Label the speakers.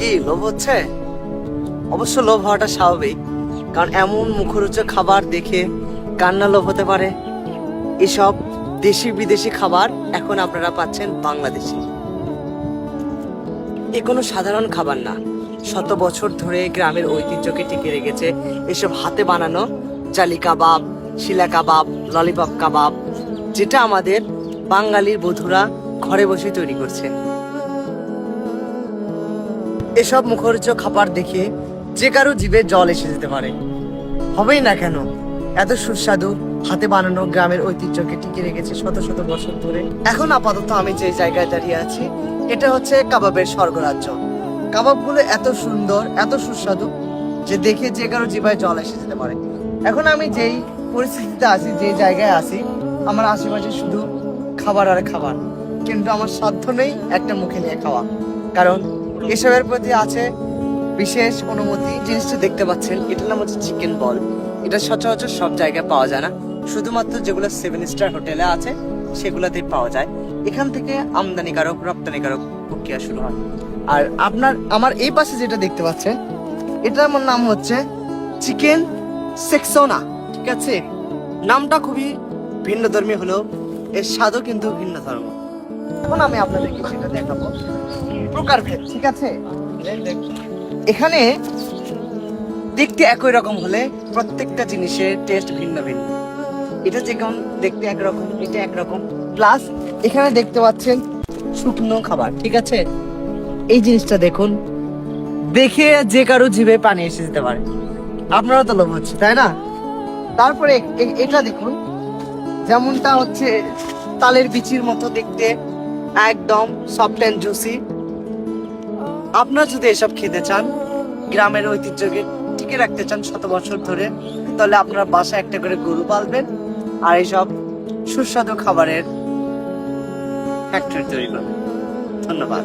Speaker 1: কি লোভ হচ্ছে? অবশ্য লোভ হওয়াটা স্বাভাবিক, কারণ এমন মুখরোচক খাবার দেখে কার না লোভ হতে পারে। এসব দেশি বিদেশি খাবার এখন আপনারা পাচ্ছেন বাংলাদেশে। এ কোনো সাধারণ খাবার না, শত বছর ধরে গ্রামের ঐতিহ্যকে টিকে রেখেছে এসব হাতে বানানো চালি কাবাব, শিলা কাবাব, ললিপপ কাবাব, যেটা আমাদের বাঙালির বধূরা ঘরে বসে তৈরি করছে। এসব মুখরোচক খাবার দেখে যে কারো জিভে জল এসে যেতে পারে, হবেই না কেন? এত সুস্বাদু হাতে বানানো গ্রামের ঐতিহ্যকে টিকে রেখেছে শত শত বছর ধরে। এখন আপাতত আমি যে জায়গায় দাঁড়িয়ে আছি, এটা হচ্ছে কাবাবের স্বর্গরাজ্য। কাবাবগুলো এত সুন্দর, এত সুস্বাদু যে দেখে যে কারো জিভায় জল এসে যেতে পারে। এখন আমি যেই পরিস্থিতিতে আছি, যে জায়গায় আছি, আমার আশেপাশে শুধু খাবার আর খাবার, কিন্তু আমার সাধ্য নেই একটা মুখে নিয়ে খাওয়া, কারণ এসবের প্রতি আছে বিশেষ অনুমতি। জিনিসটা দেখতে পাচ্ছেন, এটার নাম হচ্ছে চিকেন বল। এটা সচরাচর সব জায়গায় পাওয়া যায় না, শুধুমাত্র যেগুলো 7 স্টার হোটেলে আছে সেগুলোতেই পাওয়া যায়। এখান থেকে আমদানিকারক রপ্তানিকারক প্রক্রিয়া শুরু হয়। আর আমার এই পাশে যেটা দেখতে পাচ্ছেন, এটার নাম হচ্ছে চিকেন সেকসোনা। ঠিক আছে, নামটা খুবই ভিন্ন ধর্মী হলেও এর স্বাদও কিন্তু ভিন্ন ধর্ম। এখন আমি আপনাদেরকে সেটা দেখাবো প্রকারভেদ। ঠিক আছে, এখানে দেখতে একই রকম হলে প্রত্যেকটা জিনিসের টেস্ট ভিন্ন ভিন্ন। এটা যেমন দেখতে একরকম, এটা একরকম, প্লাস এখানে দেখতে পাচ্ছেন শুকনো খাবার। ঠিক আছে, এই জিনিসটা দেখুন, দেখে যে কারো জিভে পানি এসে যেতে পারে। আপনারা তো লোভ হচ্ছে, তাই না? তারপরে এটা দেখুন, যেমনটা হচ্ছে তালের বিচির মতো দেখতে, একদম সফট অ্যান্ড জুসি। আপনারা যদি এসব খেতে চান, গ্রামের ঐতিহ্যকে টিকে রাখতে চান শত বছর ধরে, তাহলে আপনারা বাসায় একটা করে গরু পালবেন আর এইসব সুস্বাদু খাবারের ফ্যাক্টরি তৈরি করবেন। ধন্যবাদ।